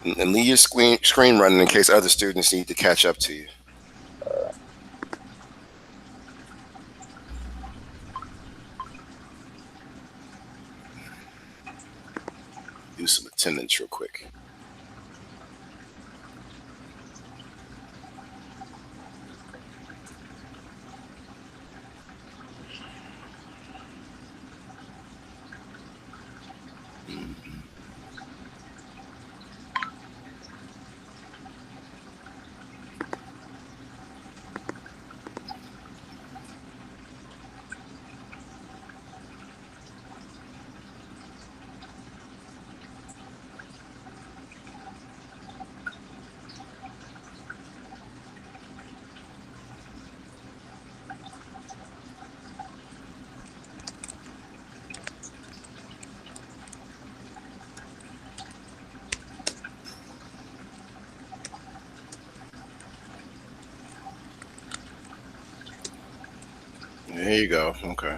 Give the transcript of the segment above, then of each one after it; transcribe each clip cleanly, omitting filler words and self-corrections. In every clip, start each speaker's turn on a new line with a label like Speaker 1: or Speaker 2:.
Speaker 1: And leave your screen running in case other students need to catch up to you. Do some attendance real quick. There you go. Okay.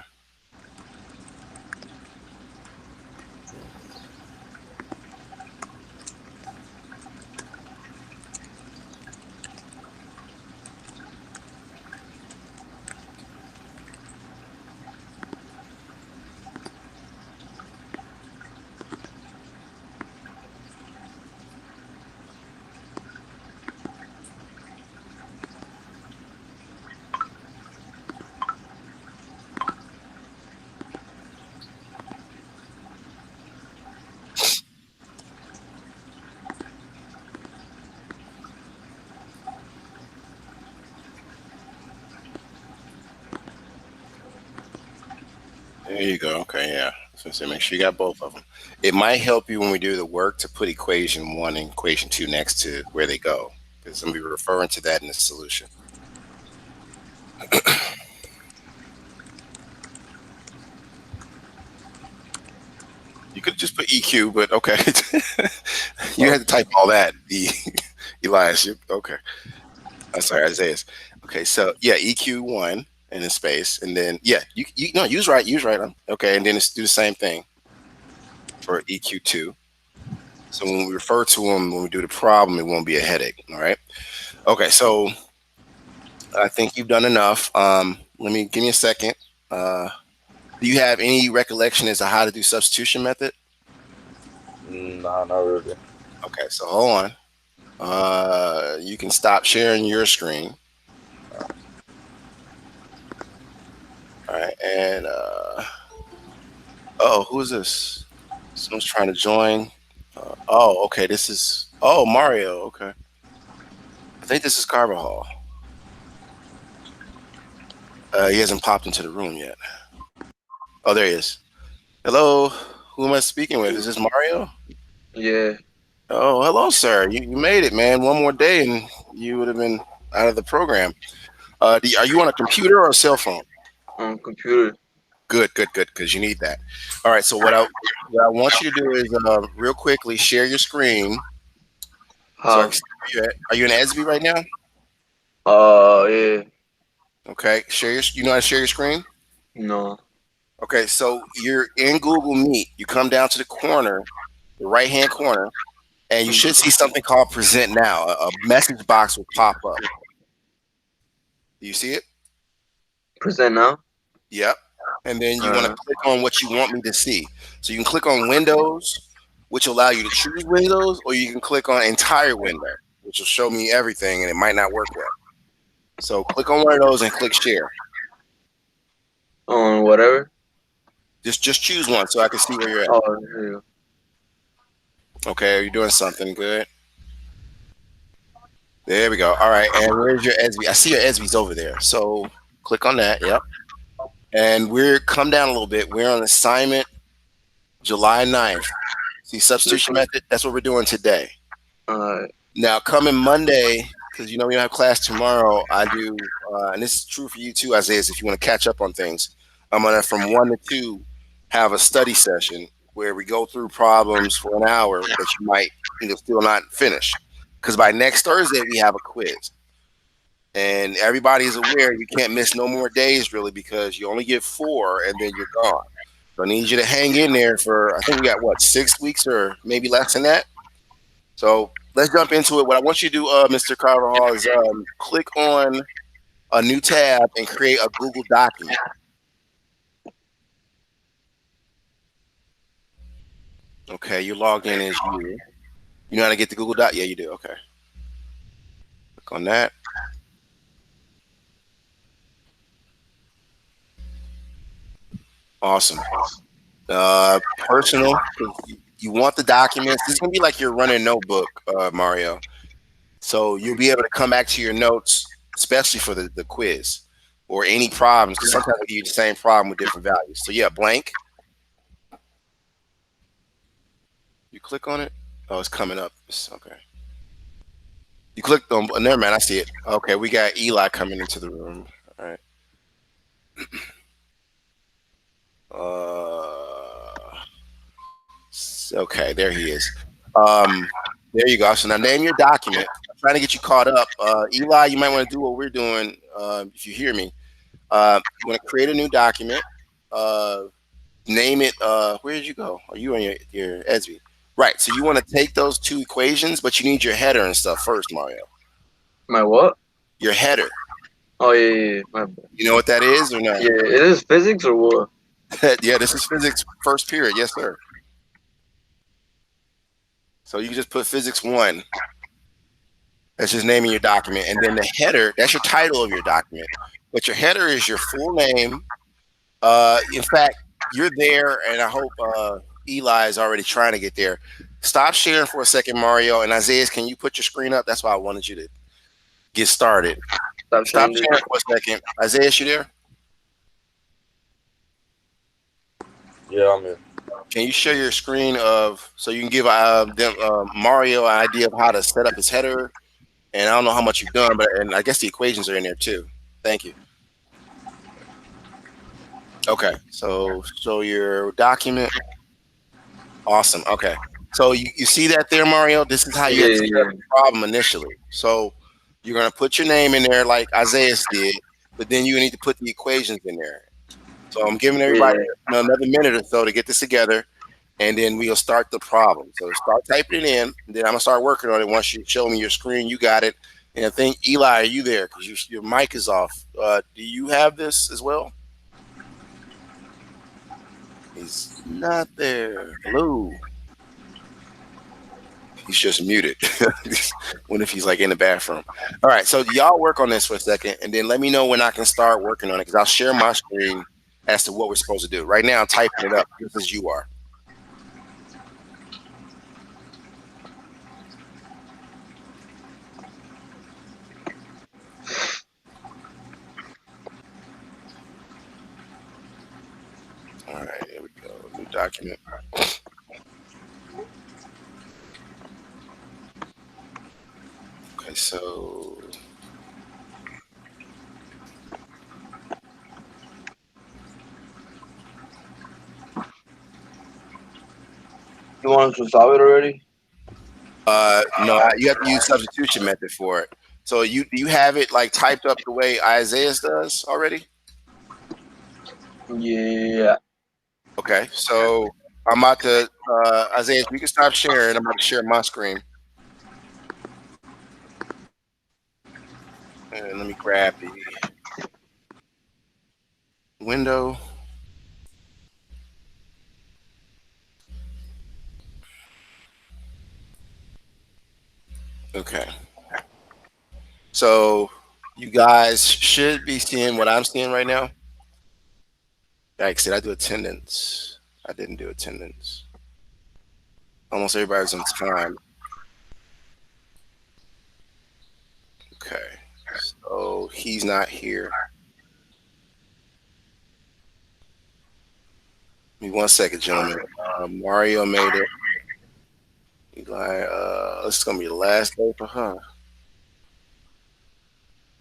Speaker 1: There you go. Okay, yeah. So make sure you got both of them. It might help you when we do the work to put equation one and equation two next to where they go, because I'm gonna be referring to that in the solution. You could just put EQ, but okay. You had to type all that. Elias. Okay. I'm sorry, Isaiah. Okay, so yeah, EQ one and in space, and then yeah, you no use right, okay, and then it's do the same thing for EQ two. So when we refer to them, when we do the problem, it won't be a headache. All right. Okay, so I think you've done enough. Let me give me a second. Do you have any recollection as to how to do substitution method?
Speaker 2: Nah, not really.
Speaker 1: Okay, so hold on. You can stop sharing your screen. All right, and oh, who is this? Someone's trying to join. Oh, okay. This is Mario. Okay, I think this is Carvajal. He hasn't popped into the room yet. Oh, there he is. Hello, who am I speaking with? Is this Mario?
Speaker 2: Yeah,
Speaker 1: Oh, hello, sir. You made it, man. One more day, and you would have been out of the program. Are you on a computer or a cell phone?
Speaker 2: on computer.
Speaker 1: Good, good, good, because you need that. All right. So what I want you to do is real quickly share your screen so I
Speaker 2: How?
Speaker 1: can see where you at. Are you in ESB right now?
Speaker 2: Yeah.
Speaker 1: Okay. You know how to share your screen?
Speaker 2: No.
Speaker 1: Okay. So you're in Google Meet. You come down to the corner, the right hand corner, and you should see something called Present Now. A message box will pop up. Do you see it?
Speaker 2: Present now.
Speaker 1: Yep. And then you want to
Speaker 2: Uh,
Speaker 1: click on what you want me to see. So you can click on Windows, which will allow you to choose Windows, or you can click on entire window, which will show me everything, and it might not work well. So click on one of those and click share.
Speaker 2: on whatever.
Speaker 1: Just choose one so I can see where you're at.
Speaker 2: Oh, here you
Speaker 1: Okay, are you doing something good? There we go. All right, and where's your SB? I see your SB's over there. So click on that. Yep. And we're come down a little bit. We're on assignment July 9th. See substitution
Speaker 2: go.
Speaker 1: method. That's what we're doing today.
Speaker 2: Alright.
Speaker 1: Now, coming Monday, because we don't have class tomorrow, I do, and this is true for you too, Isaiah, if you want to catch up on things. I'm going to, from 1 to 2, have a study session where we go through problems for an hour that you might still not finish. Because by next Thursday, we have a quiz. And everybody is aware you can't miss no more days, really, because you only get 4 and then you're gone. So I need you to hang in there for, I think we got, what, 6 weeks or maybe less than that? So let's jump into it. What I want you to do, Mr. Carvajal, is click on a new tab and create a Google document. Okay, you're logged in as you. You know how to get the Google Doc? Yeah, you do. Okay. Click on that. Awesome. Personal. You want the documents. This is gonna be like you're running a notebook, Mario. So you'll be able to come back to your notes, especially for the quiz or any problems. Because sometimes we give you the same problem with different values. So yeah, blank. You click on it. Oh, it's coming up. Okay. You clicked on. Never mind. I see it. Okay, we got Eli coming into the room. All right. Okay, there he is. Um, there you go. So now name your document. I'm trying to get you caught up. Eli, you might want to do what we're doing. If you hear me, you want to create a new document. Uh, Name it. Where did you go? Are you on your Esby? Right. So you want to take those two equations, but you need your header and stuff first, Mario.
Speaker 2: My what?
Speaker 1: Your header.
Speaker 2: Oh yeah. My bad.
Speaker 1: You know what that is or no?
Speaker 2: Yeah, it is physics or what?
Speaker 1: Yeah, this is physics first period. Yes, sir. So you can just put physics one. That's just naming your document. And then the header, that's your title of your document. But your header is your full name. In fact, you're there, and I hope Eli is already trying to get there. Stop sharing for a second, Mario. And Isaiah, can you put your screen up? That's why I wanted you to get started. Stop sharing for a second. Isaiah, you there?
Speaker 3: Yeah, I'm in.
Speaker 1: Can you share your screen so you can give Mario an idea of how to set up his header? And I don't know how much you've done, and I guess the equations are in there too. Thank you. Okay, so your document. Awesome. Okay, so you see that there, Mario? This is how you have to set up the problem initially. So you're going to put your name in there like Isaiah did, but then you need to put the equations in there. So I'm giving everybody another minute or so to get this together, and then we'll start the problem. So start typing it in, and then I'm going to start working on it. Once you show me your screen, you got it. And I think, Eli, are you there? Because your mic is off. Do you have this as well? He's not there. Hello. He's just muted. What if he's like in the bathroom? All right. So y'all work on this for a second, and then let me know when I can start working on it, because I'll share my screen as to what we're supposed to do. Right now, I'm typing it up just as you are. All right, here we go. New document. Okay, so
Speaker 2: You want us to solve it already?
Speaker 1: no, you have to use substitution method for it. So do you have it like typed up the way Isaiah does already?
Speaker 2: Yeah.
Speaker 1: Okay, so I'm about to Isaiah, if you can stop sharing, I'm about to share my screen. And let me grab the window. Okay. So you guys should be seeing what I'm seeing right now. Yikes, did I do attendance? I didn't do attendance. Almost everybody's on time. Okay. So he's not here. Give me 1 second, gentlemen. Mario made it. Eli, this is gonna be the last day for her.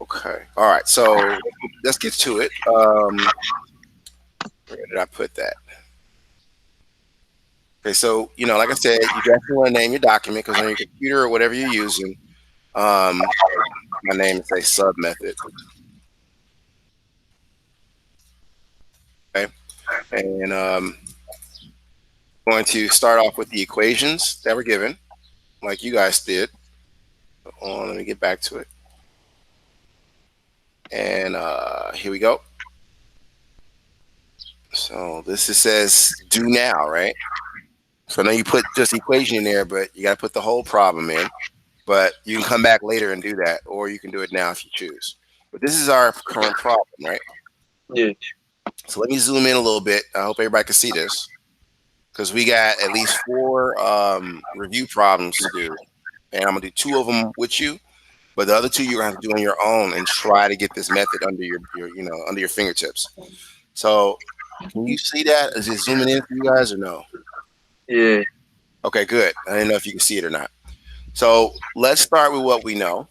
Speaker 1: Okay. All right. So let's get to it. Where did I put that? Okay. So like I said, you definitely want to name your document, because on your computer or whatever you're using, my name is a sub method. Okay. And going to start off with the equations that were given. like you guys did. Let me get back to it. And here we go. So this it says do now, right? So now you put just equation in there, but you got to put the whole problem in. But you can come back later and do that, or you can do it now if you choose. But this is our current problem, right?
Speaker 2: Yeah.
Speaker 1: So let me zoom in a little bit. I hope everybody can see this because we got at least 4 review problems to do, and I'm gonna do 2 of them with you. But the other 2 you're gonna have to do on your own and try to get this method under your under your fingertips. So can you see that? Is it zooming in for you guys or no?
Speaker 2: Yeah.
Speaker 1: Okay, good. I didn't know if you can see it or not. So let's start with what we know.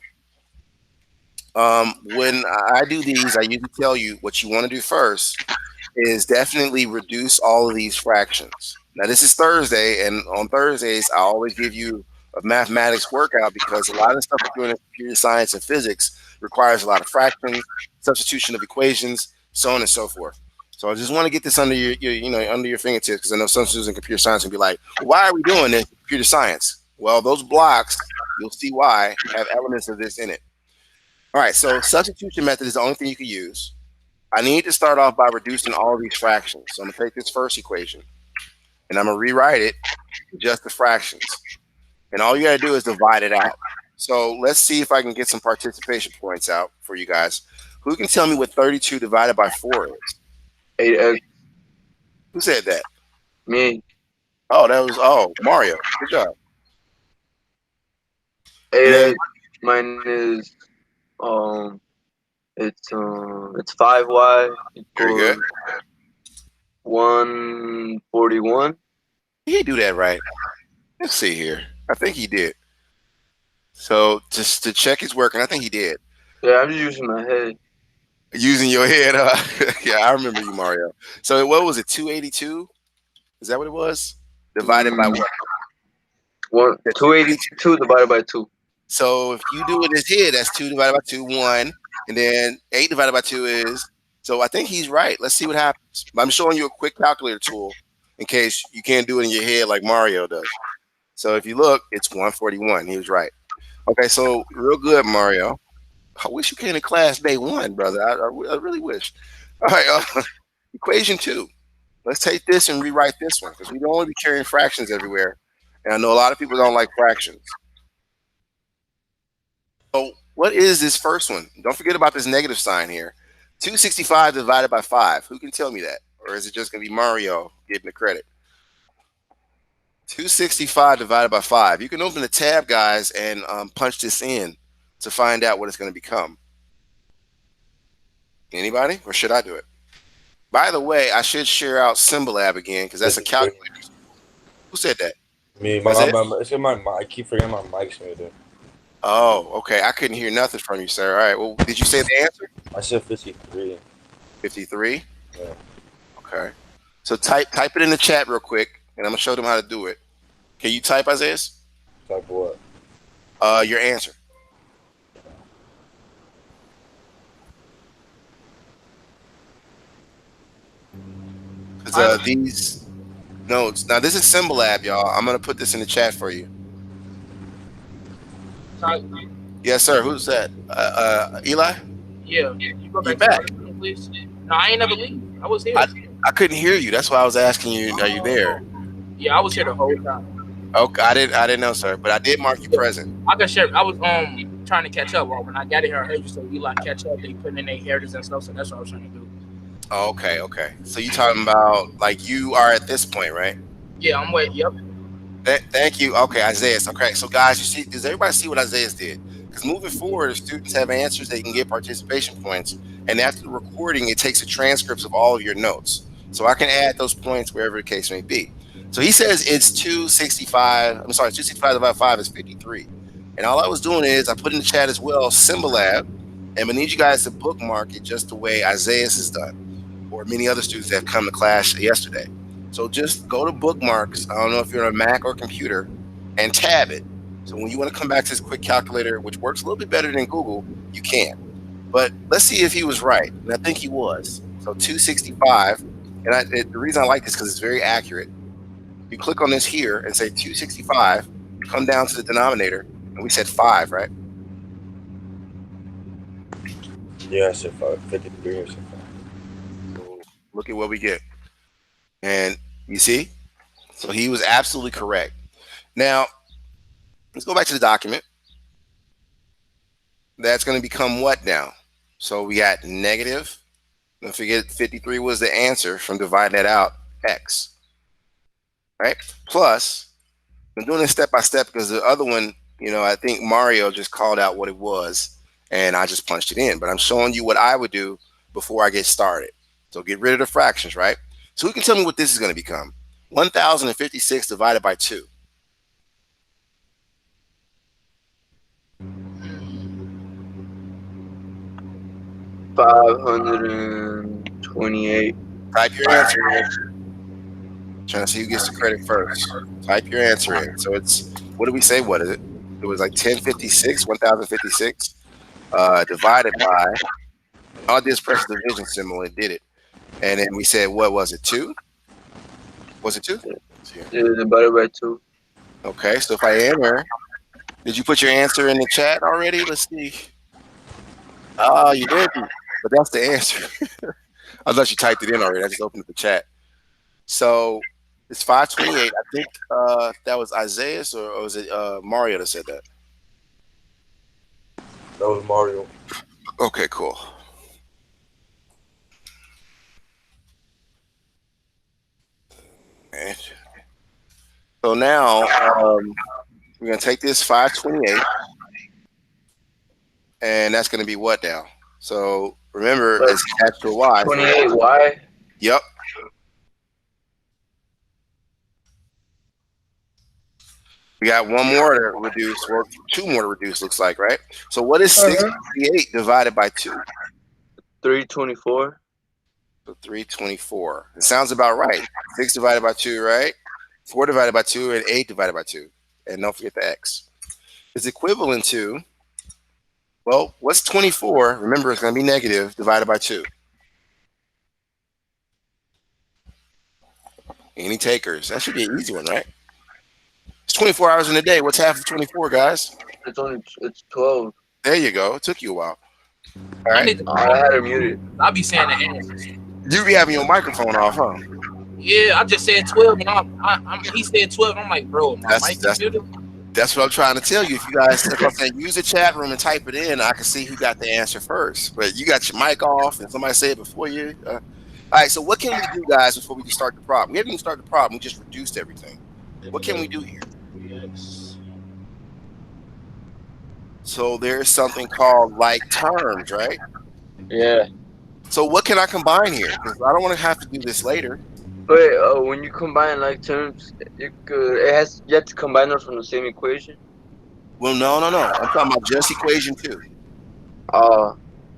Speaker 1: When I do these, I usually tell you what you want to do first is definitely reduce all of these fractions. Now, this is Thursday, and on Thursdays, I always give you a mathematics workout because a lot of the stuff we're doing in computer science and physics requires a lot of fractions, substitution of equations, so on and so forth. So I just want to get this under your under your fingertips because I know some students in computer science will be like, well, "Why are we doing this in computer science?" Well, those blocks, you'll see why, have elements of this in it. All right, so substitution method is the only thing you can use. I need to start off by reducing all of these fractions. So I'm going to take this first equation, and I'm going to rewrite it to just the fractions. And all you got to do is divide it out. So let's see if I can get some participation points out for you guys. Who can tell me what 32 divided by 4 is?
Speaker 2: 8x.
Speaker 1: Who said that?
Speaker 2: Me.
Speaker 1: Oh, that was Mario. Good job.
Speaker 2: 8x minus it's 5y
Speaker 1: Very good.
Speaker 2: equals 141.
Speaker 1: Did he do that right? Let's see here. I think he did. So just to check his work, and I think he did.
Speaker 2: Yeah, I'm just using my head.
Speaker 1: Using your head, yeah, I remember you, Mario. So what was it? 282? Is that what it was? Divided by what?
Speaker 2: 282 divided by 2.
Speaker 1: So if you do it in his head, that's 2 divided by 2, 1, and then 8 divided by 2 is. So I think he's right. Let's see what happens. I'm showing you a quick calculator tool in case you can't do it in your head like Mario does. So if you look, it's 141. He was right. Okay, so real good, Mario. I wish you came to class day 1, brother. I really wish. All right, equation 2. Let's take this and rewrite this one because we don't want to be carrying fractions everywhere. And I know a lot of people don't like fractions. So what is this first one? Don't forget about this negative sign here. 265 divided by 5. Who can tell me that? Or is it just going to be Mario getting the credit? 265 divided by 5. You can open the tab, guys, and punch this in to find out what it's going to become. Anybody? Or should I do it? By the way, I should share out Symbolab again because that's a calculator. Who said that?
Speaker 3: Me. It's in my mic. I keep forgetting my mic's muted.
Speaker 1: Oh, okay. I couldn't hear nothing from you, sir. All right. Well, did you say the answer?
Speaker 3: I said 53.
Speaker 1: 53?
Speaker 3: Yeah.
Speaker 1: Okay. So type it in the chat real quick, and I'm going to show them how to do it. Can you type, Isaiah?
Speaker 3: Type what?
Speaker 1: Your answer. Because these notes, now this is Symbolab, y'all. I'm going to put this in the chat for you. Yes, sir. Who's that? Eli?
Speaker 4: Yeah. You go back to the room, please. No, I ain't never leave. I was here.
Speaker 1: I couldn't hear you. That's why I was asking you, are you there?
Speaker 4: Yeah, I was here the whole time.
Speaker 1: Okay, I didn't know, sir, but I did mark you present.
Speaker 4: I can share. I was trying to catch up. Well, when I got here, I heard you say Eli catch up. They putting in their heritage and stuff, so that's what I was trying to do.
Speaker 1: Okay. So you talking about like you are at this point, right?
Speaker 4: Yeah, I'm waiting. Yep.
Speaker 1: Thank you. Okay, Isaiah. Okay, so guys, you see, does everybody see what Isaiah did? Because moving forward, if students have answers, they can get participation points. And after the recording, it takes the transcripts of all of your notes. So I can add those points wherever the case may be. So he says it's 265. I'm sorry, 265 divided by 5 is 53. And all I was doing is I put in the chat as well, Symbolab, and I need you guys to bookmark it just the way Isaiah has done, or many other students that have come to class yesterday. So just go to bookmarks. I don't know if you're on a Mac or computer, and tab it. So when you want to come back to this quick calculator, which works a little bit better than Google, you can. But let's see if he was right. And I think he was. So 265. And the reason I like this because it's very accurate. You click on this here and say 265 come down to the denominator, and we said 5, right?
Speaker 3: Yeah, I said 53 or something.
Speaker 1: So look at what we get. And you see? So he was absolutely correct. Now, let's go back to the document. That's going to become what now? So we got negative. Don't forget 53 was the answer from dividing that out, x. Right? Plus, I'm doing this step by step because the other one, I think Mario just called out what it was and I just punched it in. But I'm showing you what I would do before I get started. So get rid of the fractions, right? So who can tell me what this is going to become? 1056 divided by 2.
Speaker 2: $528.
Speaker 1: Type your answer in. Trying to see who gets the credit first. Type your answer in. So it's, what did we say? What is it? It was like 1056, 1056 divided by, all I did is press the division symbol and did it. And then we said, what was it? 2? Was it 2?
Speaker 2: Yeah, divided by 2.
Speaker 1: Okay, so if I enter, did you put your answer in the chat already? Let's see. Oh, you did. But that's the answer. Unless you typed it in already. I just opened up the chat. So it's 528. I think that was Isaiah or was it Mario that said that?
Speaker 3: That was Mario.
Speaker 1: Okay, cool. Okay. So now we're going to take this 528. And that's going to be what now? So remember, it's attached to a y.
Speaker 2: 28y?
Speaker 1: Yep. We got one more to reduce, or 2 more to reduce, looks like, right? So what is 658 divided by 2?
Speaker 2: 324.
Speaker 1: So 324. It sounds about right. 6 divided by 2, right? 4 divided by 2, and 8 divided by 2. And don't forget the x. It's equivalent to, well, what's 24? Remember, it's going to be negative divided by 2. Any takers? That should be an easy one, right? It's 24 hours in a day. What's half of 24, guys?
Speaker 2: It's 12.
Speaker 1: There you go. It took you a while. All right.
Speaker 2: I had it muted.
Speaker 4: I'll be saying the answers.
Speaker 1: You be having your microphone off, huh?
Speaker 4: Yeah, I just said 12, and he said 12. And I'm like, bro, my mic is muted.
Speaker 1: That's what I'm trying to tell you. If you guys use the chat room and type it in, I can see who got the answer first. But you got your mic off, and somebody said it before you. All right. So what can we do, guys, before we can start the problem? We haven't even started the problem. We just reduced everything. What can we do here? So there's something called like terms, right?
Speaker 2: Yeah.
Speaker 1: So what can I combine here? Because I don't want to have to do this later.
Speaker 2: But when you combine like terms, you have to combine them from the same equation.
Speaker 1: Well, no. I'm talking about just equation 2.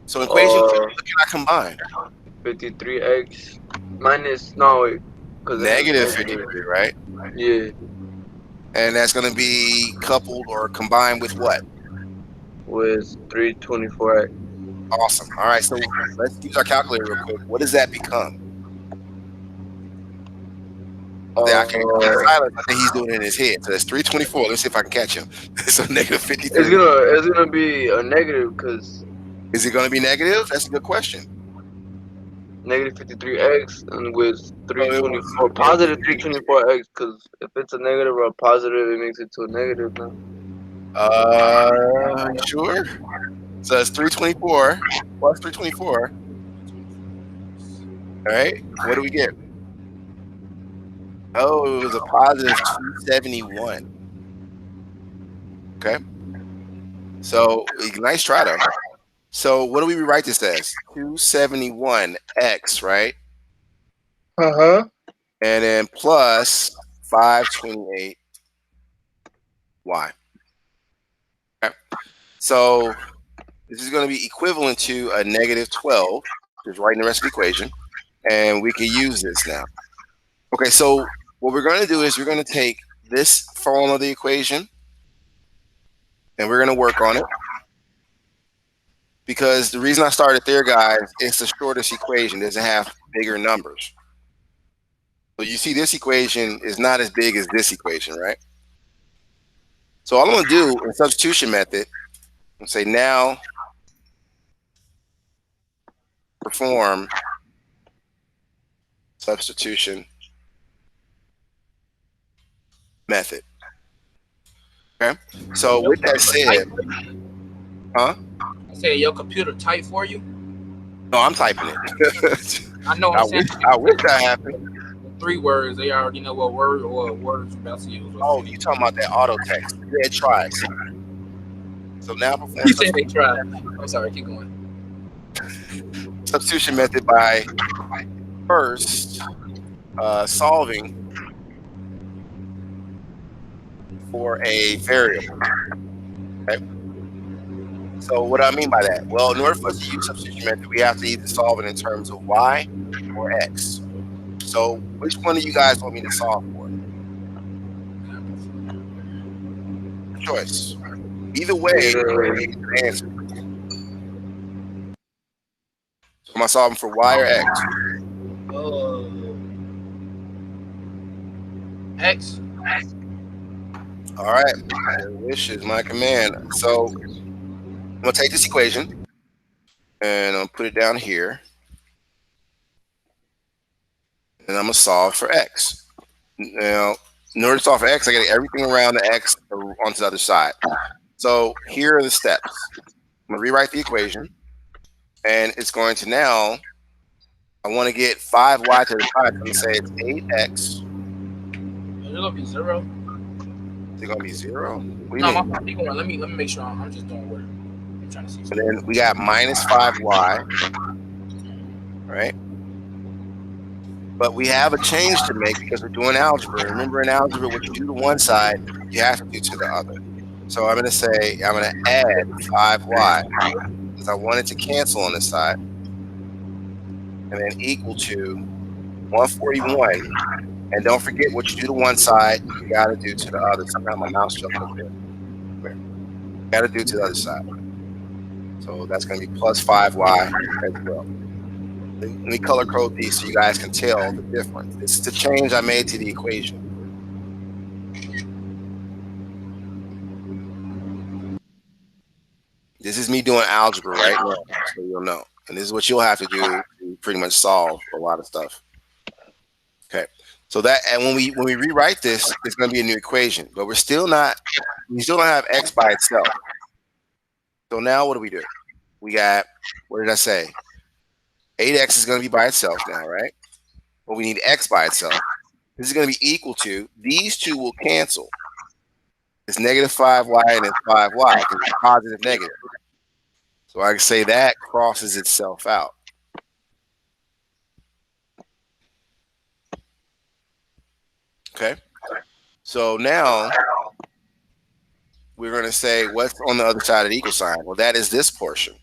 Speaker 1: So equation 2, what can I combine?
Speaker 2: 53x minus
Speaker 1: negative 53, right?
Speaker 2: Yeah.
Speaker 1: And that's going to be coupled or combined with what?
Speaker 2: With 324x.
Speaker 1: Awesome. All right, so let's use our calculator real quick. What does that become? I think he's doing it in his head. So that's 324. Let's see if I can catch him. So negative 53.
Speaker 2: It's gonna be a negative because.
Speaker 1: Is it going to be negative? That's a good question.
Speaker 2: Negative 53x and with 324 positive 324x, because if it's a negative or a positive, it makes it to a negative now.
Speaker 1: Sure. So it's 324 plus 324. All right. What do we get? Oh, it was a positive 271. Okay. So nice try though. So what do we rewrite this as? 271x, right?
Speaker 2: Uh-huh.
Speaker 1: And then plus 528y. Okay. So this is going to be equivalent to a negative 12, just writing the rest of the equation. And we can use this now. Okay, so what we're going to do is we're going to take this form of the equation and we're going to work on it. Because the reason I started there, guys, it's the shortest equation. It doesn't have bigger numbers. So you see this equation is not as big as this equation, right? So all I'm going to do in substitution method, I'm say now perform substitution method. Okay. So
Speaker 4: Your
Speaker 1: with that
Speaker 4: computer
Speaker 1: said,
Speaker 4: type for you?
Speaker 1: huh?
Speaker 4: I said your computer type for you.
Speaker 1: No, I'm typing it.
Speaker 4: I know
Speaker 1: I
Speaker 4: I'm saying
Speaker 1: wish that happened.
Speaker 4: 3 words. They already know what word or what words you're about to use.
Speaker 1: Oh, you talking about that auto text? Yeah, it tries. So now perform
Speaker 4: You said they tried. I'm sorry. Keep going.
Speaker 1: substitution method by first solving for a variable. Okay. So what do I mean by that? Well, in order for us to use substitution method, we have to either solve it in terms of y or x. So which one of you guys want me to solve for? Your choice. Either way, you're gonna get the answer. So am I solving for y or x?
Speaker 4: X.
Speaker 1: All right. Your wish is my command. So I'm gonna take this equation and I'll put it down here. And I'm gonna solve for x. Now, in order to solve for x, I gotta get everything around the x onto the other side. So here are the steps. I'm gonna rewrite the equation, and it's going to now, I want to get 5y to the side. So I'm gonna say it's 8x.
Speaker 4: Is it gonna be 0?
Speaker 1: Is it gonna be 0? What do you
Speaker 4: No,
Speaker 1: mean?
Speaker 4: my keep going. Let me make sure I'm just doing work. I'm trying to see.
Speaker 1: And then we got minus 5y, right? But we have a change to make because we're doing algebra. Remember, in algebra, what you do to one side, you have to do to the other. So I'm going to say, I'm going to add 5y because I want it to cancel on this side. And then equal to 141. And don't forget what you do to one side, you got to do to the other. Somehow my mouse jumped up there. You got to do to the other side. So that's going to be plus 5y as well. Let me color code these so you guys can tell the difference. This is the change I made to the equation. This is me doing algebra right now, so you'll know. And this is what you'll have to do to pretty much solve a lot of stuff. Okay. So that, and when we rewrite this, it's going to be a new equation, but we still don't have x by itself. So now what do? We got, what did I say? 8x is going to be by itself now, right? But we need x by itself. This is going to be equal to, these two will cancel. It's negative 5y and it's 5y because it's positive negative. So I can say that crosses itself out. Okay. So now we're going to say what's on the other side of the equal sign? Well, that is this portion.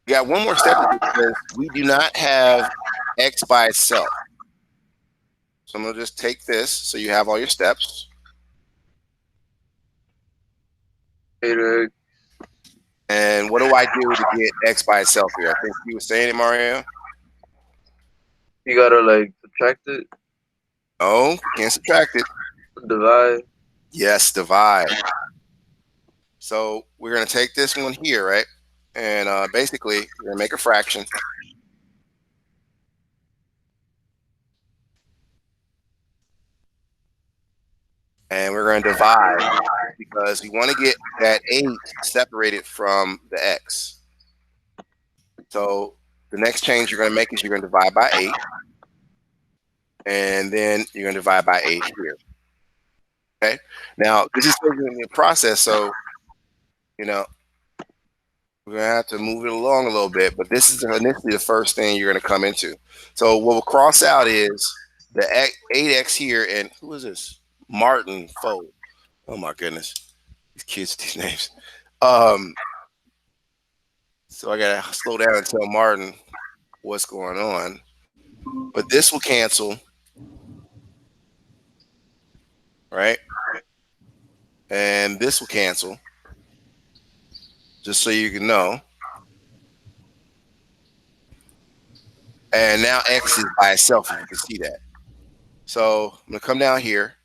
Speaker 1: We got one more step because we do not have x by itself. So I'm going to just take this so you have all your steps.
Speaker 2: 8x.
Speaker 1: And what do I do to get x by itself here? I think you were saying it, Mario.
Speaker 2: You gotta like subtract it,
Speaker 1: No, can't subtract it.
Speaker 2: divide.
Speaker 1: Yes, divide. So we're going to take this one here, right? And basically, we're going to make a fraction. And we're going to divide because we want to get that 8 separated from the x. So the next change you're going to make is you're going to divide by 8. And then you're going to divide by 8 here. Okay. Now, this is still going to be a process. So, you know, we're going to have to move it along a little bit. But this is initially the first thing you're going to come into. So what we'll cross out is the 8x here. And who is this? Martin Fold. Oh my goodness, these kids, these names. So I gotta slow down and tell Martin what's going on. But this will cancel, right? And this will cancel, just so you can know. And now X is by itself, if you can see that. So I'm going to come down here.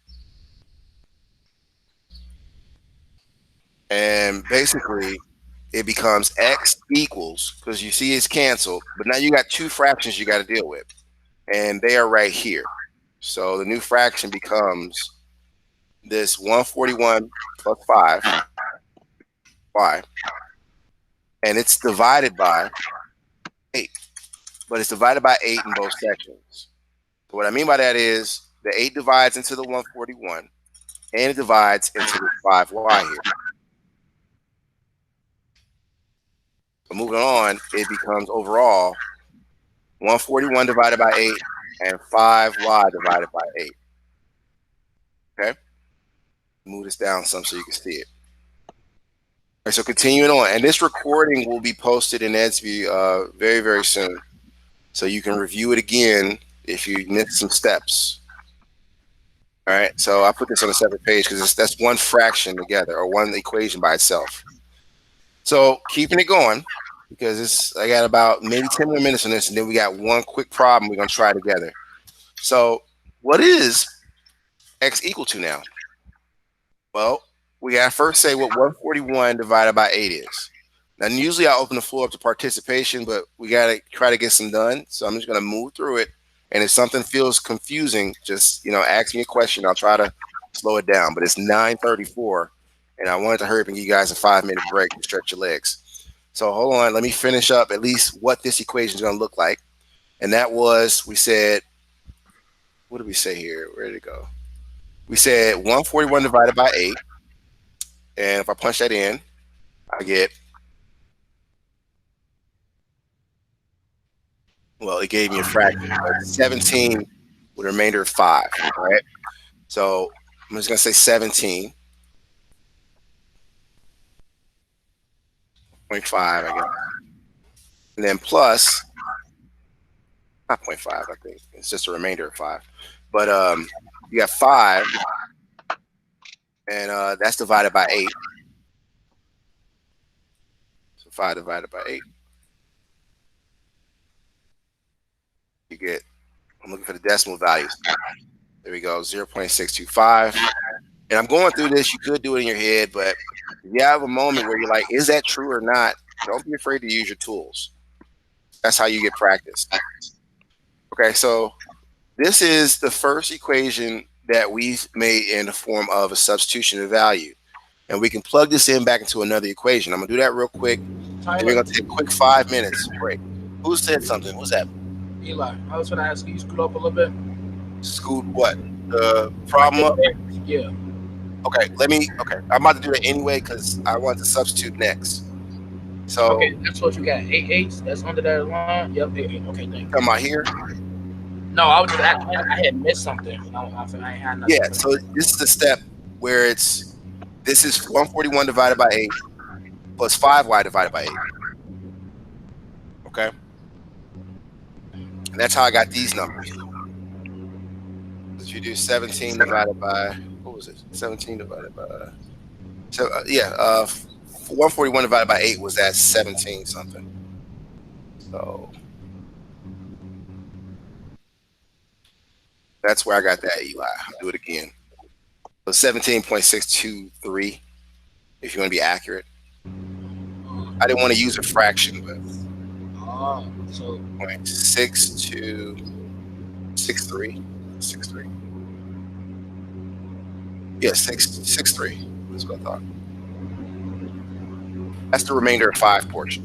Speaker 1: And basically, it becomes X equals, because you see it's canceled, but now you got two fractions you got to deal with. And they are right here. So the new fraction becomes this 141 plus 5, y. And it's divided by 8. But it's divided by 8 in both sections. So what I mean by that is the 8 divides into the 141, and it divides into the 5y here. So moving on, it becomes overall 141 divided by 8 and 5y divided by 8. Okay? Move this down some so you can see it. All right, so continuing on, and this recording will be posted in Edsby very, very soon. So you can review it again if you missed some steps. All right, so I put this on a separate page because that's one fraction together, or one equation by itself. So keeping it going, because I got about maybe 10 more minutes on this, and then we got one quick problem we're going to try together. So what is X equal to now? Well, we got to first say what 141 divided by 8 is. Now, usually I open the floor up to participation, but we got to try to get some done. So I'm just going to move through it. And if something feels confusing, just, ask me a question. I'll try to slow it down. But it's 9:34, and I wanted to hurry up and give you guys a 5-minute break to stretch your legs. So hold on. Let me finish up at least what this equation is going to look like. And that was, we said, what did we say here? Where did it go? We said 141 divided by 8. And if I punch that in, I get, well, it gave me a fraction, 17 with a remainder of 5, right? So I'm just going to say 17.5, I guess. And then plus, not 0.5, I think. It's just a remainder of 5. But you got 5, and that's divided by 8. So 5 divided by 8. You get, I'm looking for the decimal values. There we go, 0.625. And I'm going through this. You could do it in your head, but if you have a moment where you're like, is that true or not? Don't be afraid to use your tools. That's how you get practice. Okay, so this is the first equation that we've made in the form of a substitution of value. And we can plug this in back into another equation. I'm going to do that real quick. And we're going to take a quick 5 minutes break. Who said something? What's that?
Speaker 4: Eli, I was going to ask you, scoot up a little bit.
Speaker 1: Scoot what? The problem up?
Speaker 4: Yeah.
Speaker 1: Okay, I'm about to do that anyway because I want to substitute next. So
Speaker 4: okay, that's what you got. 8 eighths. That's under that line. Yep, 8 eighths. Okay, thank you.
Speaker 1: Come out here.
Speaker 4: No, I was just I had missed something. I ain't had nothing.
Speaker 1: Yeah, so this is the step where this is 141 divided by 8 plus 5y divided by 8. Okay, and that's how I got these numbers. If you do 17 divided by, what was it? 17 divided by, 141 divided by 8 was at 17 something. So that's where I got that, Eli. I'll do it again. So 17.623, if you want to be accurate. I didn't want to use a fraction, but
Speaker 4: so
Speaker 1: 0.6263. 63. Yeah, 663. That's what I thought. That's the remainder of 5 portion.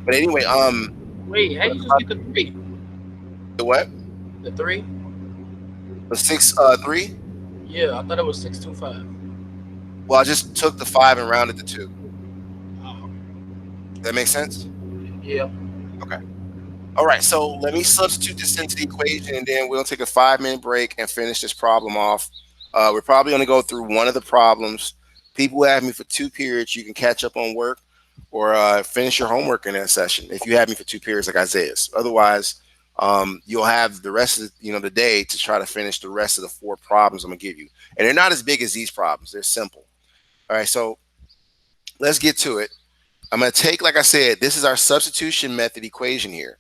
Speaker 1: But anyway,
Speaker 4: wait, how you just get the 3?
Speaker 1: The what?
Speaker 4: The 3?
Speaker 1: The 3?
Speaker 4: Yeah, I thought it was 625.
Speaker 1: Well, I just took the 5 and rounded to 2.
Speaker 4: Oh.
Speaker 1: That makes sense?
Speaker 4: Yeah.
Speaker 1: Okay. All right, so let me substitute this into the equation, and then we'll take a 5-minute break and finish this problem off. We're probably going to go through one of the problems. People who have me for 2 periods, you can catch up on work or finish your homework in that session if you have me for 2 periods like Isaiah's. Otherwise, you'll have the rest of the day to try to finish the rest of the 4 problems I'm going to give you. And they're not as big as these problems. They're simple. All right, so let's get to it. I'm going to take, like I said, this is our substitution method equation here.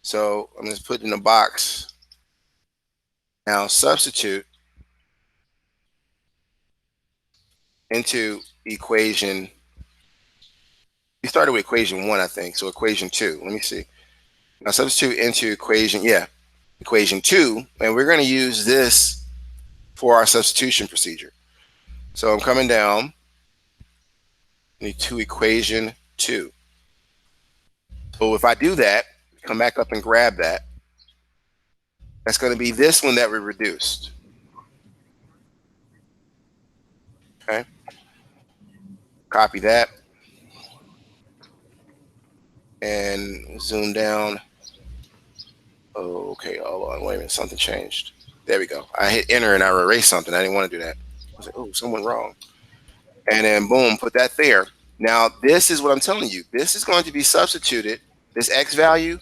Speaker 1: So I'm just put in a box. Now substitute into equation. We started with equation 1, I think. So equation 2. Let me see. Now substitute into equation, equation 2, and we're going to use this for our substitution procedure. So I'm coming down to equation 2. So if I do that, come back up and grab that, that's going to be this one that we reduced. Okay. Copy that and zoom down. Oh, okay, hold on, wait a minute, something changed. There we go. I hit enter and I erased something. I didn't want to do that. I was like, oh, something wrong. And then boom, put that there. Now, this is what I'm telling you. This is going to be substituted, this x value,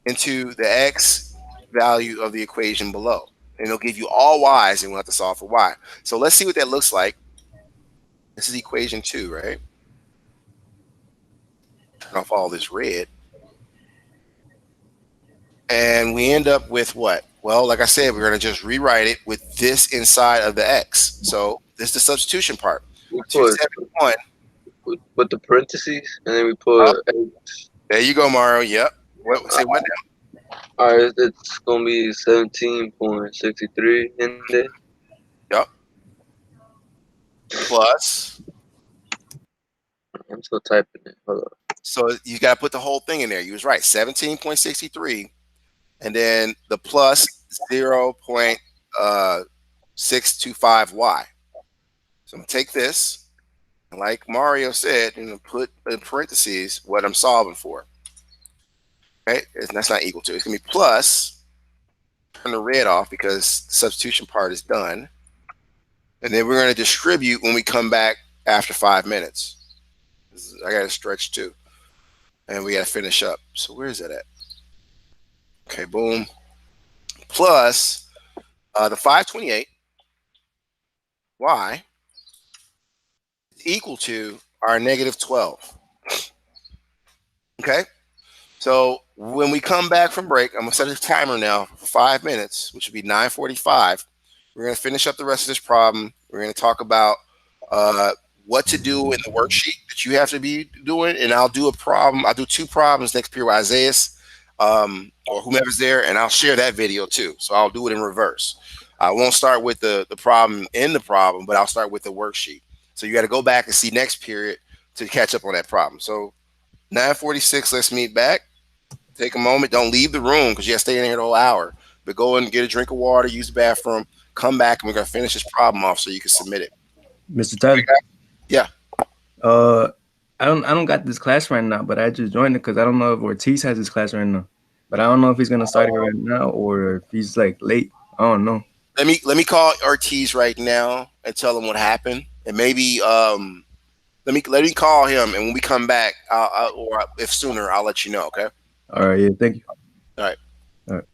Speaker 1: into the x value of the equation below. And it'll give you all y's, and we'll have to solve for y. So let's see what that looks like. This is equation 2, right? Turn off all this red. And we end up with what? Well, like I said, we're going to just rewrite it with this inside of the x. So this is the substitution part.
Speaker 2: We put
Speaker 1: 271.
Speaker 2: with the parentheses, and then we put X.
Speaker 1: There you go, Mario. Yep. What? Say what now?
Speaker 2: All right, it's gonna be 17.63 in there.
Speaker 1: Yep. Plus.
Speaker 2: I'm still typing it. Hold on.
Speaker 1: So you got to put the whole thing in there. You was right. 17.63, and then the plus 0.625y. So I'm gonna take this, and like Mario said, put in parentheses what I'm solving for. Right? That's not equal to. It's gonna be plus. Turn the red off because the substitution part is done. And then we're going to distribute when we come back after 5 minutes. I got to stretch too. And we got to finish up. So where is that at? Okay, boom. Plus the 528 y is equal to our negative 12. Okay? So when we come back from break, I'm going to set a timer now for 5 minutes, which would be 9:45. We're going to finish up the rest of this problem. We're going to talk about what to do in the worksheet that you have to be doing. And I'll do a problem. I'll do 2 problems next period with Isaiah or whomever's there, and I'll share that video too. So I'll do it in reverse. I won't start with the problem in the problem, but I'll start with the worksheet. So you got to go back and see next period to catch up on that problem. So 9:46, let's meet back. Take a moment. Don't leave the room because you got to stay in here the whole hour. But go and get a drink of water, use the bathroom, come back, and we're going to finish this problem off so you can submit it.
Speaker 5: Mr. Tyler.
Speaker 1: Yeah.
Speaker 5: I don't got this class right now, but I just joined it because I don't know if Ortiz has this class right now. But I don't know if he's gonna start it right now or if he's like late. I don't know.
Speaker 1: Let me call Ortiz right now and tell him what happened, and maybe let me call him, and when we come back, or if sooner, I'll let you know. Okay.
Speaker 5: All right. Yeah. Thank you.
Speaker 1: All right.
Speaker 5: All right.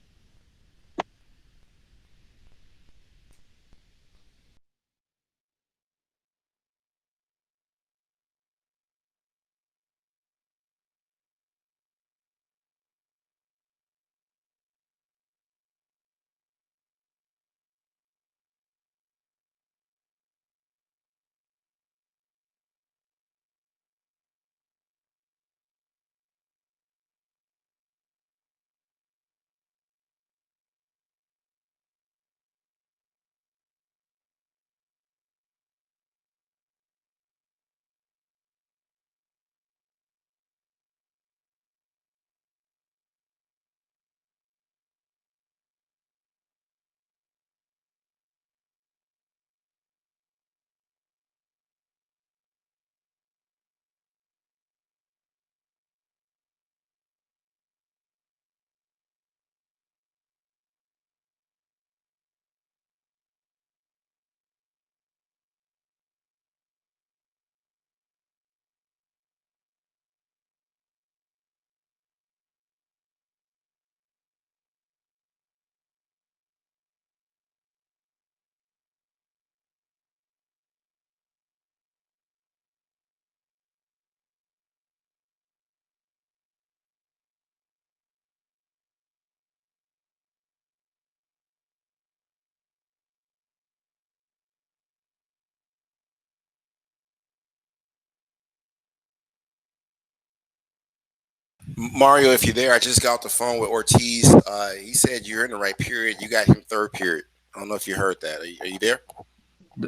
Speaker 1: Mario, if you're there, I just got off the phone with Ortiz. He said you're in the right period. You got him third period. I don't know if you heard that. Are you there?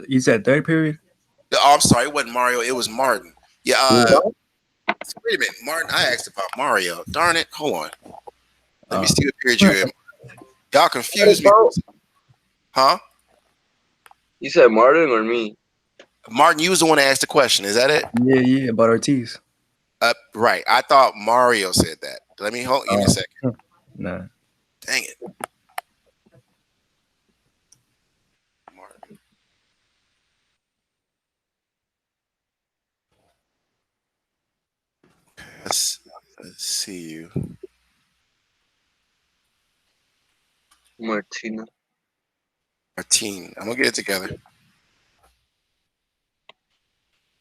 Speaker 5: You said third period?
Speaker 1: Oh, I'm sorry. It wasn't Mario. It was Martin. Yeah. Wait a minute, Martin. I asked about Mario. Darn it. Hold on. Let me see what period you're in. Y'all confused me. Huh?
Speaker 2: You said Martin or me?
Speaker 1: Martin, you was the one that asked the question. Is that it?
Speaker 5: Yeah, about Ortiz.
Speaker 1: Right. I thought Mario said that. Let me hold. Give me a second.
Speaker 5: Nah.
Speaker 1: Dang it. Martin. Let's see you.
Speaker 2: Martina.
Speaker 1: Martine. I'm gonna get it together.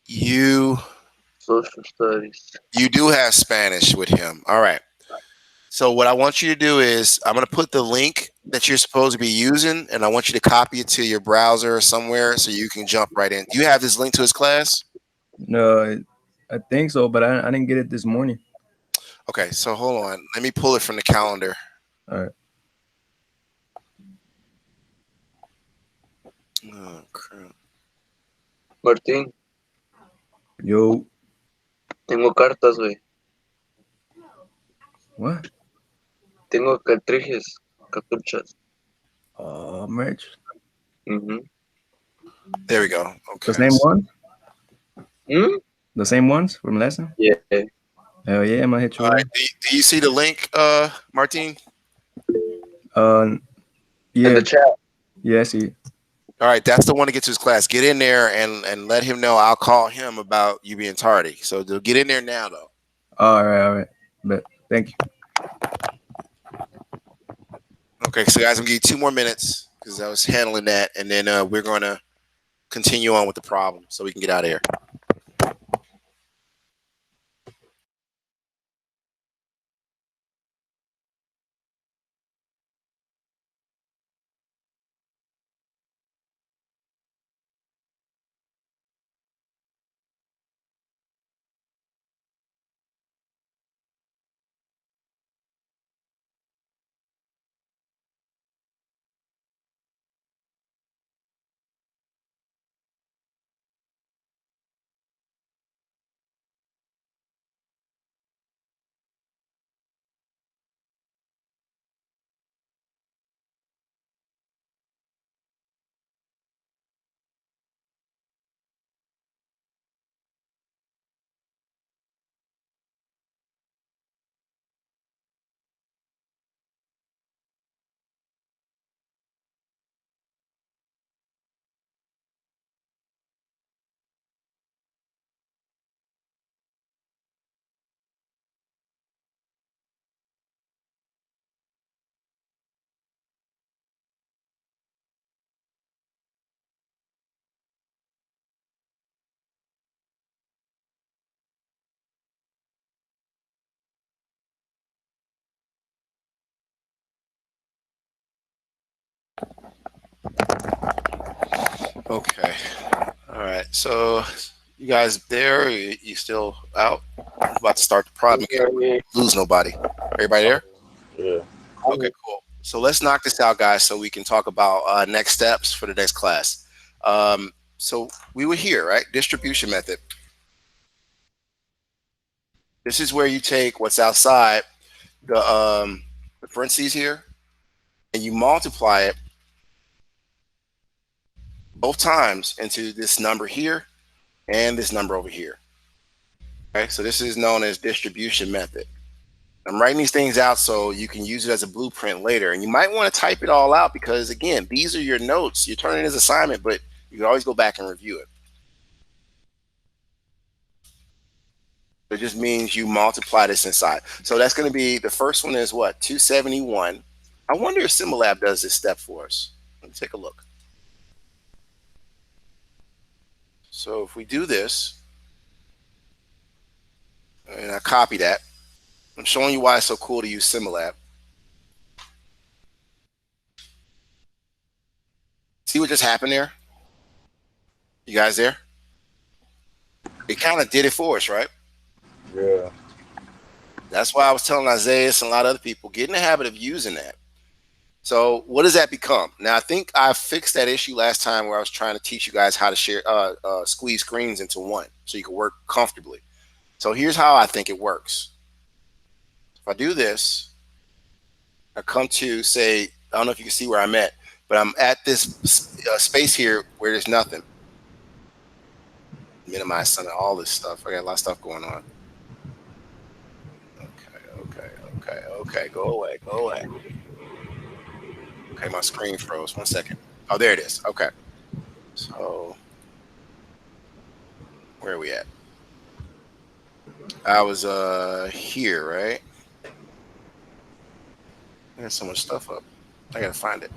Speaker 1: You
Speaker 2: Social studies.
Speaker 1: do have Spanish with him. All right. So what I want you to do is I'm going to put the link that you're supposed to be using, and I want you to copy it to your browser or somewhere so you can jump right in. Do you have this link to his class?
Speaker 5: No, I think so, but I didn't get it this morning.
Speaker 1: Okay, so hold on. Let me pull it from the calendar.
Speaker 5: All right.
Speaker 1: Oh, crap.
Speaker 2: Martín,
Speaker 5: Yo.
Speaker 2: tengo cartas, güey.
Speaker 5: What?
Speaker 2: Tengo cartridges, cartuchas.
Speaker 5: Merch.
Speaker 1: There we go. Okay.
Speaker 5: The same one?
Speaker 2: Hmm?
Speaker 5: The same ones from last time?
Speaker 2: Yeah.
Speaker 5: Hell yeah, I'm gonna hit you.
Speaker 1: All right. Do you see the link, Martine?
Speaker 2: In
Speaker 5: Yeah.
Speaker 2: the chat.
Speaker 5: Yeah, I see it.
Speaker 1: All right, that's the one to get to his class. Get in there and let him know. I'll call him about you being tardy. So get in there now, though.
Speaker 5: All right. But thank you.
Speaker 1: Okay, so guys, I'm gonna give you 2 more minutes because I was handling that, and then we're gonna continue on with the problem so we can get out of here. Okay. All right. So you guys there? You still out? I'm about to start the problem. Can't lose nobody. Everybody there?
Speaker 3: Yeah.
Speaker 1: Okay, cool. So let's knock this out, guys, so we can talk about next steps for the next class. So we were here, right? Distribution method. This is where you take what's outside the parentheses here, and you multiply it both times into this number here and this number over here. Okay, so this is known as distribution method. I'm writing these things out so you can use it as a blueprint later. And you might want to type it all out because, again, these are your notes. You're turning this assignment, but you can always go back and review it. It just means you multiply this inside. So that's going to be, the first one is what? 271. I wonder if Simulab does this step for us. Let me take a look. So if we do this, and I copy that, I'm showing you why it's so cool to use Simulab. See what just happened there? You guys there? It kind of did it for us, right?
Speaker 3: Yeah.
Speaker 1: That's why I was telling Isaiah and a lot of other people, get in the habit of using that. So what does that become? Now, I think I fixed that issue last time where I was trying to teach you guys how to share, squeeze screens into one so you can work comfortably. So here's how I think it works. If I do this, I come to say, I don't know if you can see where I'm at, but I'm at this space here where there's nothing. Minimize some of all this stuff. I got a lot of stuff going on. Okay. Go away. Okay, my screen froze. 1 second. Oh, there it is. Okay. So where are we at? I was here, right? I got so much stuff up. I gotta find it.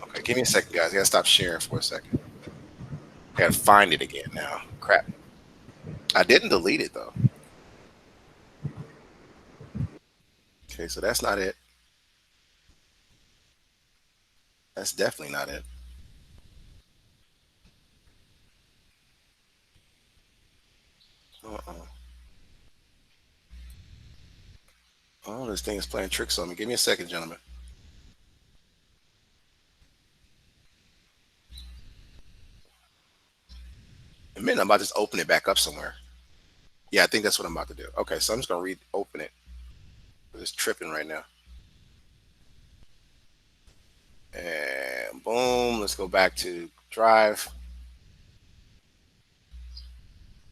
Speaker 1: Okay, give me a second, guys. I gotta stop sharing for a second. I gotta find it again now. Crap. I didn't delete it though. Okay, so that's not it. That's definitely not it. Uh-uh. Oh, this thing is playing tricks on me. Give me a second, gentlemen. In a minute, I'm about to just open it back up somewhere. Yeah, I think that's what I'm about to do. Okay, so I'm just gonna open it. It's tripping right now. And boom, let's go back to Drive.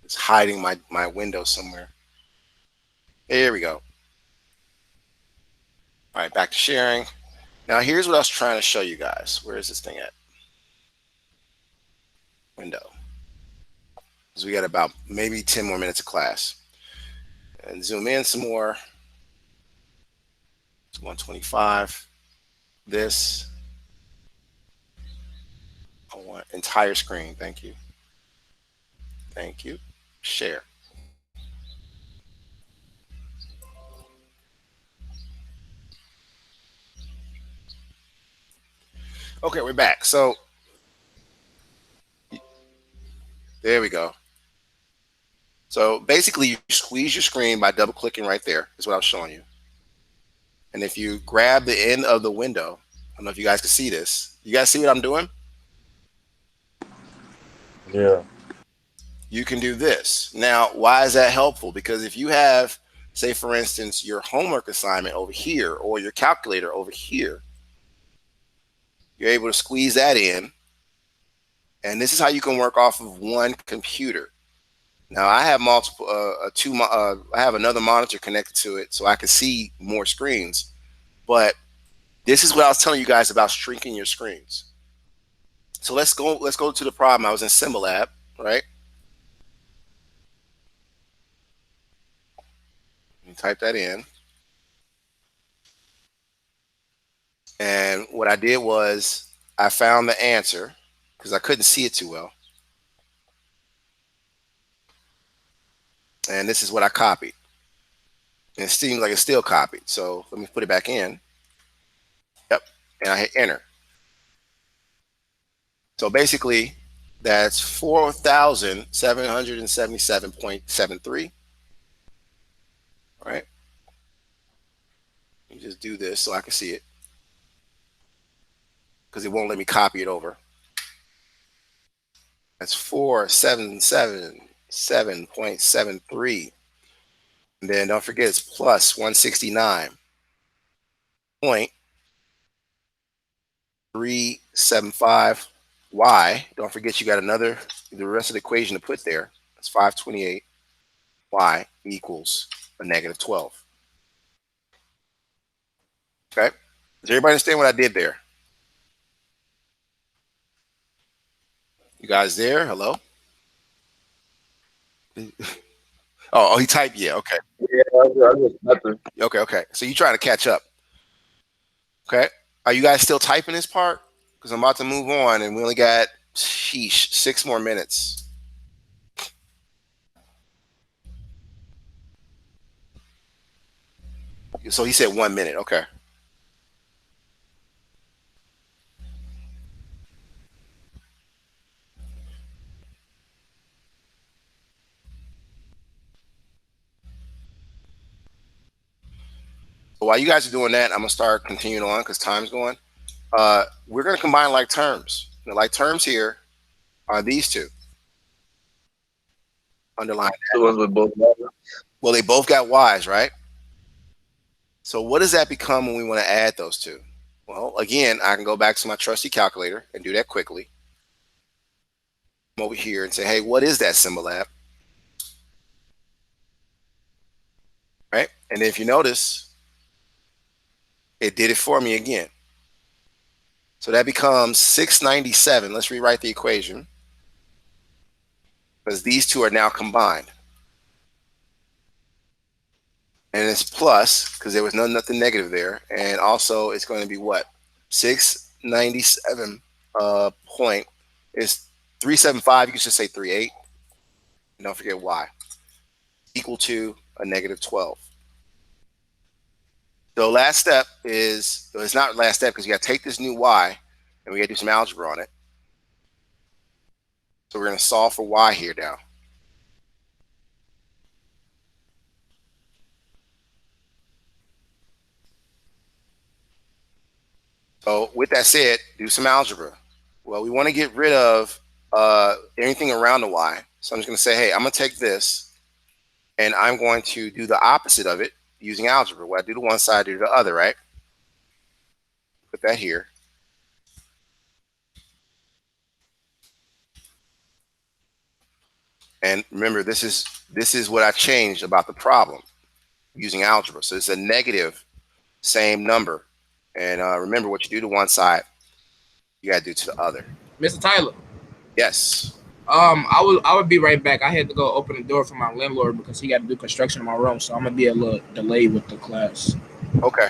Speaker 1: It's hiding my window somewhere. Here we go. All right, back to sharing. Now here's what I was trying to show you guys. Where is this thing at? Window. So we got about maybe 10 more minutes of class. And zoom in some more. It's 125. This. I want entire screen. Thank you. Thank you. Share. Okay, we're back. So there we go. So basically, you squeeze your screen by double clicking right there, is what I was showing you. And if you grab the end of the window, I don't know if you guys can see this. You guys see what I'm doing?
Speaker 3: Yeah.
Speaker 1: You can do this. Now, why is that helpful? Because if you have, say, for instance, your homework assignment over here or your calculator over here, you're able to squeeze that in. And this is how you can work off of one computer. Now, I have multiple, I have another monitor connected to it so I can see more screens. But this is what I was telling you guys about shrinking your screens. So let's go to the problem. I was in Symbolab, right? You type that in. And what I did was I found the answer because I couldn't see it too well. And this is what I copied. And it seems like it's still copied. So let me put it back in. Yep. And I hit enter. So basically, that's 4,777.73. All right. You just do this so I can see it because it won't let me copy it over. That's 4,777.73. And then don't forget it's plus 169.375 y. Don't forget you got the rest of the equation to put there. That's 528 y equals a negative 12. Okay. Does everybody understand what I did there? You guys there? Hello? Oh, he typed. Yeah. Okay.
Speaker 2: Yeah, I just nothing.
Speaker 1: Okay. So you trying to catch up. Okay. Are you guys still typing this part? Because I'm about to move on and we only got, 6 more minutes. So he said 1 minute. Okay. So while you guys are doing that, I'm gonna start continuing on because time's going. We're gonna combine like terms. The like terms here are these two. Underline
Speaker 2: The ones with both.
Speaker 1: Well, they both got y's, right? So what does that become when we want to add those two? Well, again, I can go back to my trusty calculator and do that quickly. Come over here and say, hey, what is that symbol at? Right? And if you notice, it did it for me again. So that becomes 697. Let's rewrite the equation because these two are now combined. And it's plus because there was nothing negative there. And also it's going to be what? 697 point is 375. You can just say 38. And don't forget y. Equal to a negative 12. So last step is, it's not last step because you got to take this new y and we got to do some algebra on it. So we're going to solve for y here now. So with that said, do some algebra. Well, we want to get rid of anything around the y. So I'm just going to say, hey, I'm going to take this and I'm going to do the opposite of it using algebra. What I do to one side, I do to the other, right? Put that here. And remember, this is what I changed about the problem using algebra. So it's a negative same number. And remember, what you do to one side, you got to do to the other.
Speaker 4: Mr. Tyler.
Speaker 1: Yes.
Speaker 4: I would be right back. I had to go open the door for my landlord because he got to do construction in my room, so I'm gonna be a little delayed with the class.
Speaker 1: Okay.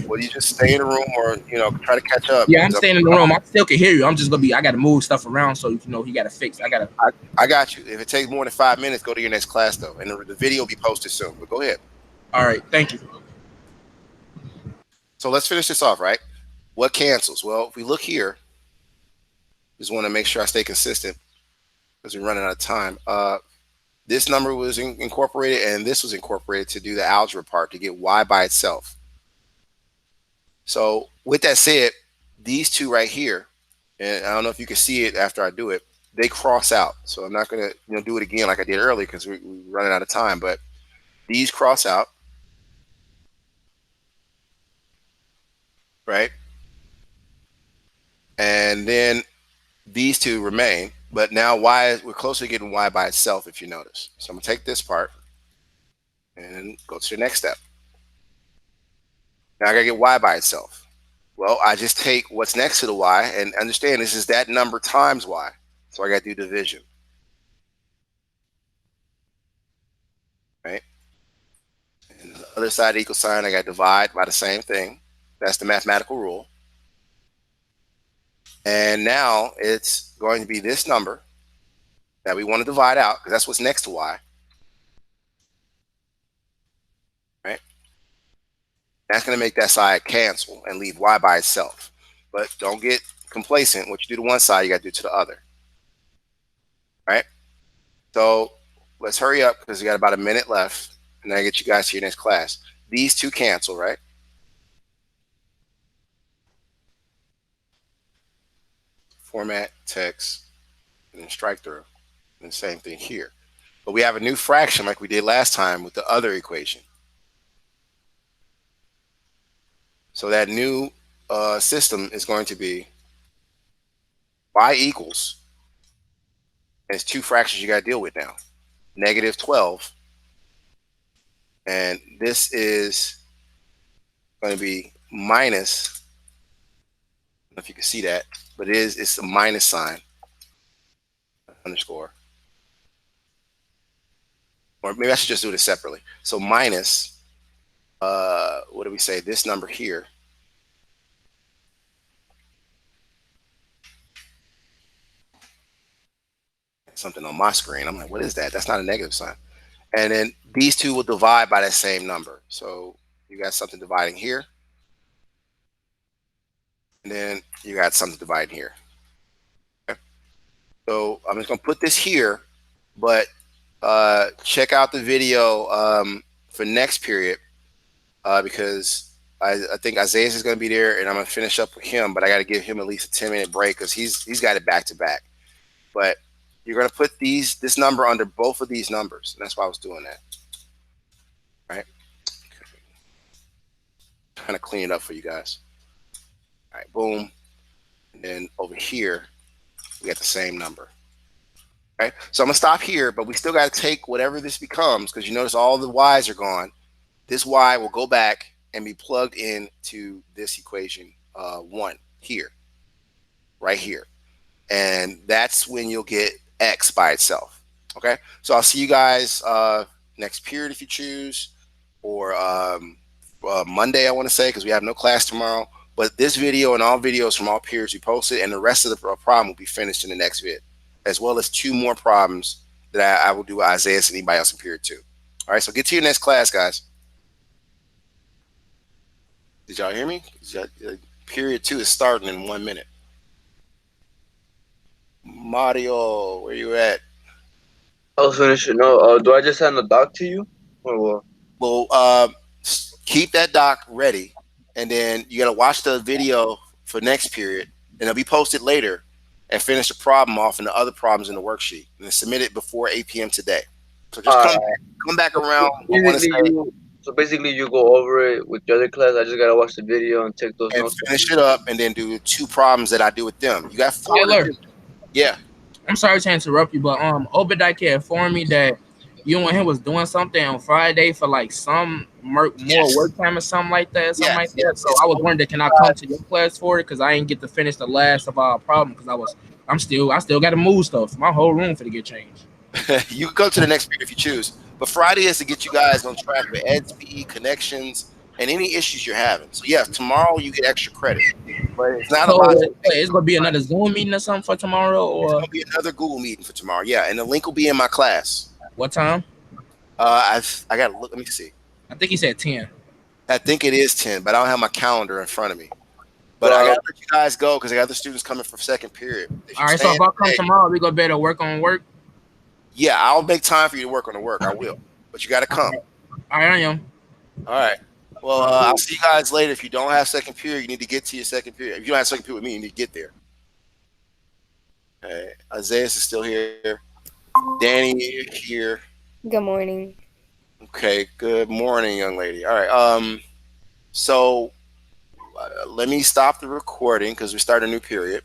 Speaker 1: Well, you just stay in the room, or try to catch up.
Speaker 4: Yeah, I'm staying in the room. I still can hear you. I'm just gonna be. I got to move stuff around, so he got to fix. I
Speaker 1: got you. If it takes more than 5 minutes, go to your next class though, and the video will be posted soon. But go ahead.
Speaker 4: All right. Thank you.
Speaker 1: So let's finish this off, right? What cancels? Well, if we look here, just want to make sure I stay consistent because we're running out of time. This number was incorporated and this was incorporated to do the algebra part to get y by itself. So with that said, these two right here, and I don't know if you can see it after I do it, they cross out. So I'm not going to do it again like I did earlier because we're running out of time, but these cross out, right? And then these two remain, but now we're closer to getting y by itself if you notice. So I'm gonna take this part and go to the next step. Now I gotta get y by itself. Well, I just take what's next to the y and understand this is that number times y. So I gotta do division. Right? And the other side equal sign, I gotta divide by the same thing. That's the mathematical rule. And now it's going to be this number that we want to divide out because that's what's next to y. Right? That's going to make that side cancel and leave y by itself. But don't get complacent. What you do to one side, you got to do to the other. Right? So let's hurry up because we got about a minute left and then I get you guys to your next class. These two cancel, right? Format, text, and then strike through. And the same thing here. But we have a new fraction like we did last time with the other equation. So that new system is going to be y equals, and it's two fractions you got to deal with now. Negative 12. And this is going to be minus, I don't know if you can see that, but it's a minus sign, underscore. Or maybe I should just do it separately. So minus, what do we say? This number here. Something on my screen. I'm like, what is that? That's not a negative sign. And then these two will divide by that same number. So you got something dividing here. And then you got something dividing here. Okay. So I'm just going to put this here, but check out the video for next period because I think Isaiah is going to be there, and I'm going to finish up with him. But I got to give him at least a 10-minute break because he's got it back to back. But you're going to put this number under both of these numbers, and that's why I was doing that. Right? Kind of clean it up for you guys. All right, boom. And then over here, we got the same number. Okay, so I'm gonna stop here, but we still got to take whatever this becomes because you notice all the y's are gone. This y will go back and be plugged into this equation 1 here, right here, and that's when you'll get x by itself. Okay, so I'll see you guys next period if you choose, or Monday I want to say because we have no class tomorrow. But this video and all videos from all periods we posted, and the rest of the problem will be finished in the next vid, as well as 2 more problems that I will do with Isaiah and anybody else in period 2. All right, so get to your next class, guys. Did y'all hear me? Period 2 is starting in 1 minute. Mario, where you at?
Speaker 2: I was finishing. No, do I just send the doc to you, or what?
Speaker 1: Well, keep that doc ready, and then you got to watch the video for next period, and it'll be posted later, and finish the problem off and the other problems in the worksheet, and then submit it before 8 p.m. today. So just come back around.
Speaker 2: So basically, you go over it with the other class. I just gotta watch the video and take those
Speaker 1: and
Speaker 2: notes.
Speaker 1: Finish it up, and then do 2 problems that I do with them. You got 4.
Speaker 4: Taylor,
Speaker 1: yeah.
Speaker 4: I'm sorry to interrupt you, but Obadiah informed me that you and him was doing something on Friday for like some more work time or something like that. So I was wondering, can I come to your class for it? Because I didn't get to finish the last of our problem because I still got to move stuff. My whole room for to get changed.
Speaker 1: You can go to the next period if you choose. But Friday is to get you guys on track with ed speed, connections, and any issues you're having. So yes, tomorrow you get extra credit. But it's not a lot.
Speaker 4: It's gonna be another Zoom meeting or something for tomorrow, or
Speaker 1: it's gonna be another Google meeting for tomorrow. Yeah, and the link will be in my class.
Speaker 4: What time?
Speaker 1: I gotta look. Let me see.
Speaker 4: I think he said 10.
Speaker 1: I think it is 10, but I don't have my calendar in front of me. But I gotta let you guys go because I got the students coming for second period.
Speaker 4: All right, so if I come tomorrow, we go better work on work.
Speaker 1: Yeah, I'll make time for you to work on the work. I will, but you got to come.
Speaker 4: All right, I am.
Speaker 1: All right. Well, I'll see you guys later. If you don't have second period, you need to get to your second period. If you don't have second period with me, you need to get there. Okay. Isaiah is still here. Danny here.
Speaker 6: Good morning.
Speaker 1: Okay. Good morning, young lady. All right. So let me stop the recording because we start a new period.